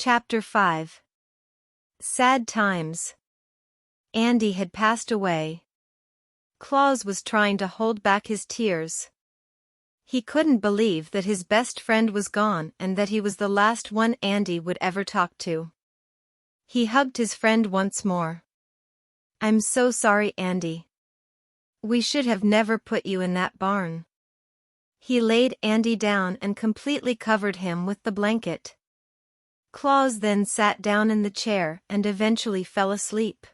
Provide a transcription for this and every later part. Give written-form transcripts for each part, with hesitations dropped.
Chapter 5. Sad times. Andy had passed away. Claus was trying to hold back his tears. He couldn't believe that his best friend was gone and that he was the last one Andy would ever talk to. He hugged his friend once more. "I'm so sorry, Andy. We should have never put you in that barn." He laid Andy down and completely covered him with the blanket. Claus then sat down in the chair and eventually fell asleep.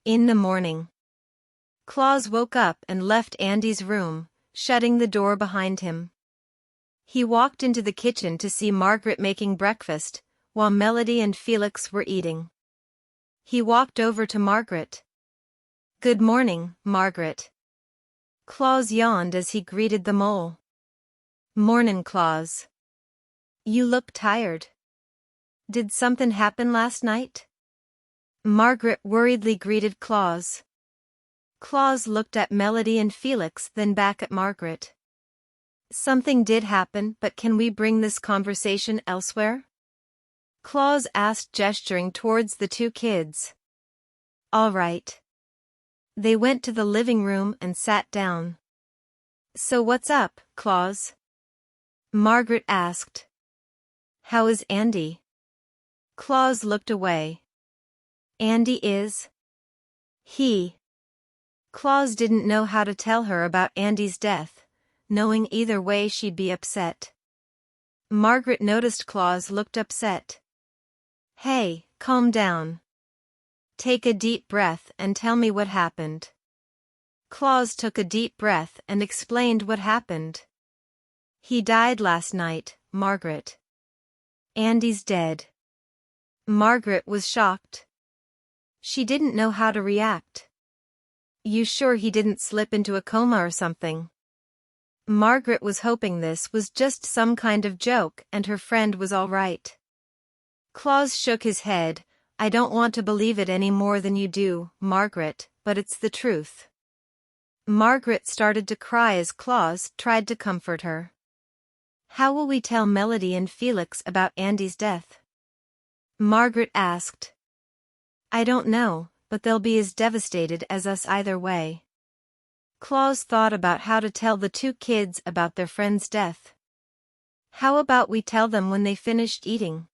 In the morning, Claus woke up and left Andy's room, shutting the door behind him. He walked into the kitchen to see Margaret making breakfast, while Melody and Felix were eating. He walked over to Margaret. "Good morning, Margaret." Claus yawned as he greeted the mole. "Mornin', Claus. You look tired. Did something happen last night?" Margaret worriedly greeted Claus. Claus looked at Melody and Felix, then back at Margaret. "Something did happen, but can we bring this conversation elsewhere?" Claus asked, gesturing towards the two kids. "All right." They went to the living room and sat down. "So what's up, Claus?" Margaret asked. "How is Andy?" Claus looked away. "Andy is?" "He." Claus didn't know how to tell her about Andy's death, knowing either way she'd be upset. Margaret noticed Claus looked upset. "Hey, calm down. Take a deep breath and tell me what happened." Claus took a deep breath and explained what happened. "He died last night, Margaret. Andy's dead." Margaret was shocked. She didn't know how to react. "You sure he didn't slip into a coma or something?" Margaret was hoping this was just some kind of joke and her friend was all right. Claus shook his head. "I don't want to believe it any more than you do, Margaret, but it's the truth." Margaret started to cry as Claus tried to comfort her. "How will we tell Melody and Felix about Andy's death?" Margaret asked. "I don't know, but they'll be as devastated as us either way." Claus thought about how to tell the two kids about their friend's death. "How about we tell them when they finished eating?"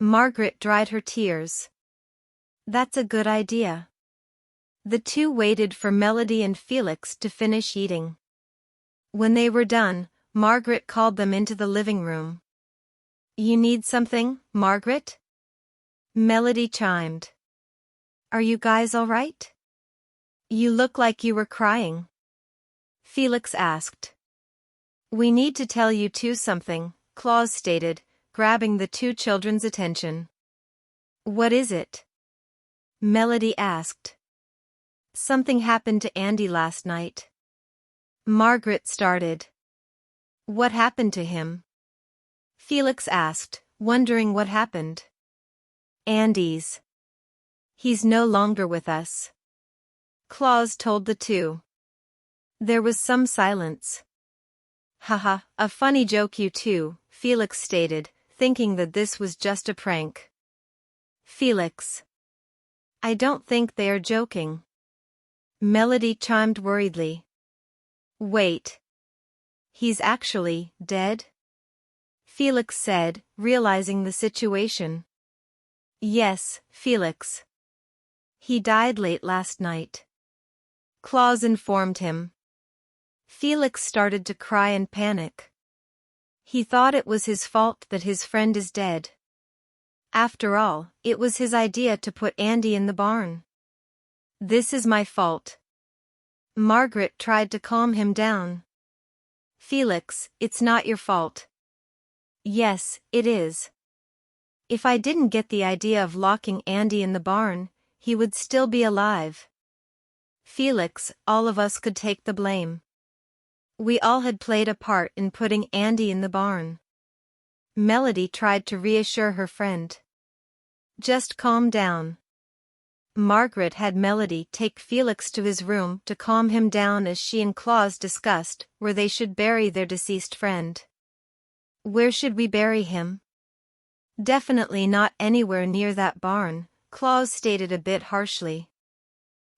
Margaret dried her tears. "That's a good idea." The two waited for Melody and Felix to finish eating. When they were done, Margaret called them into the living room. "You need something, Margaret?" Melody chimed. "Are you guys all right? You look like you were crying." Felix asked. "We need to tell you two something," Claus stated, grabbing the two children's attention. "What is it?" Melody asked. "Something happened to Andy last night." Margaret started. "What happened to him?" Felix asked, wondering what happened. He's no longer with us," Claus told the two. There was some silence. "Haha, a funny joke you two," Felix stated, thinking that this was just a prank. Felix. "I don't think they are joking." Melody chimed worriedly. "Wait. He's actually dead?" Felix said, realizing the situation. "Yes, Felix. He died late last night," Claus informed him. Felix started to cry and panic. He thought it was his fault that his friend is dead. After all, it was his idea to put Andy in the barn. "This is my fault." Margaret tried to calm him down. "Felix, it's not your fault." "Yes, it is. If I didn't get the idea of locking Andy in the barn, he would still be alive. Felix, all of us could take the blame. We all had played a part in putting Andy in the barn." Melody tried to reassure her friend. "Just calm down." Margaret had Melody take Felix to his room to calm him down as she and Claus discussed where they should bury their deceased friend. "Where should we bury him?" Definitely not anywhere near that barn, Claus stated a bit harshly.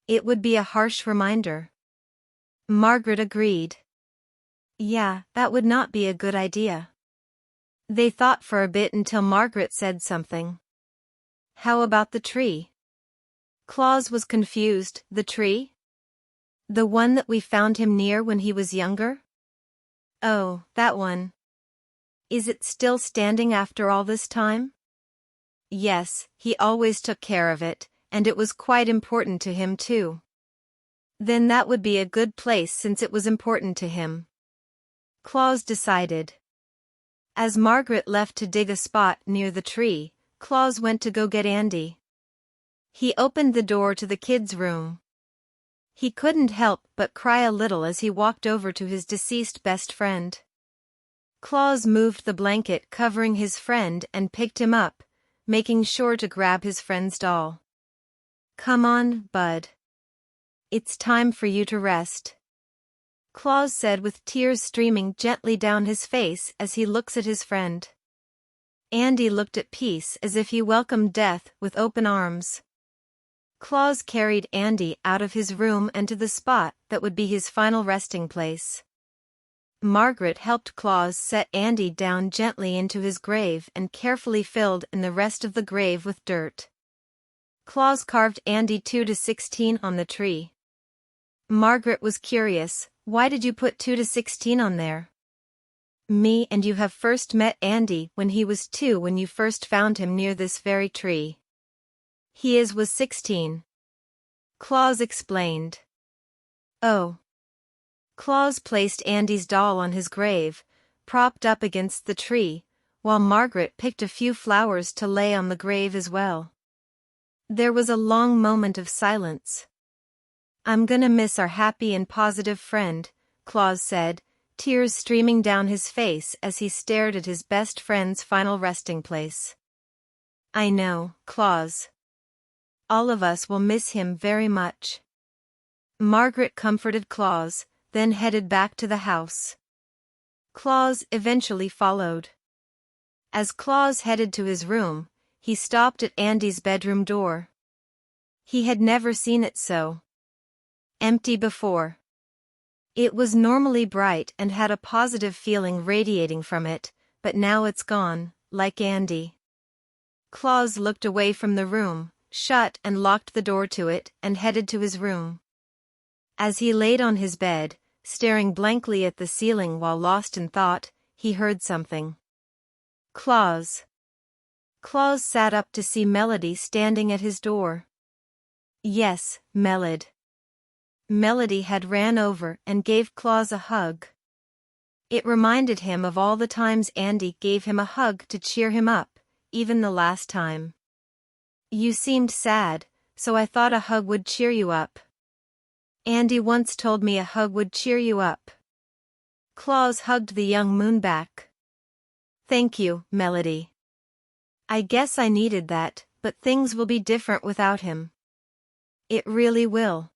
It would be a harsh reminder. Margaret agreed. Yeah, that would not be a good idea. They thought for a bit until Margaret said something. How about the tree? Claus was confused. The tree? The one that we found him near when he was younger? Oh, that one. Is it still standing after all this time? Yes, he always took care of it, and it was quite important to him too. Then that would be a good place since it was important to him. Claus decided. As Margaret left to dig a spot near the tree, Claus went to go get Andy. He opened the door to the kids' room. He couldn't help but cry a little as he walked over to his deceased best friend. Claus moved the blanket covering his friend and picked him up, making sure to grab his friend's doll. Come on, bud. It's time for you to rest. Claus said with tears streaming gently down his face as he looks at his friend. Andy looked at peace as if he welcomed death with open arms. Claus carried Andy out of his room and to the spot that would be his final resting place. Margaret helped Claus set Andy down gently into his grave and carefully filled in the rest of the grave with dirt. Claus carved Andy 2 to 16 on the tree. Margaret was curious, why did you put 2 to 16 on there? Me and you have first met Andy when he was 2 when you first found him near this very tree. He was 16. Claus explained. Oh. Claus placed Andy's doll on his grave, propped up against the tree, while Margaret picked a few flowers to lay on the grave as well. There was a long moment of silence. I'm gonna miss our happy and positive friend, Claus said, tears streaming down his face as he stared at his best friend's final resting place. I know, Claus. All of us will miss him very much. Margaret comforted Claus, then headed back to the house. Claus eventually followed. As Claus headed to his room, he stopped at Andy's bedroom door. He had never seen it so empty before. It was normally bright and had a positive feeling radiating from it, but now it's gone, like Andy. Claus looked away from the room, shut and locked the door to it, and headed to his room. As he laid on his bed, staring blankly at the ceiling while lost in thought, he heard something. Claus. Claus sat up to see Melody standing at his door. Yes, Melody. Melody had ran over and gave Claus a hug. It reminded him of all the times Andy gave him a hug to cheer him up, even the last time. You seemed sad, so I thought a hug would cheer you up. Andy once told me a hug would cheer you up. Claus hugged the young moon back. Thank you, Melody. I guess I needed that, but things will be different without him. It really will.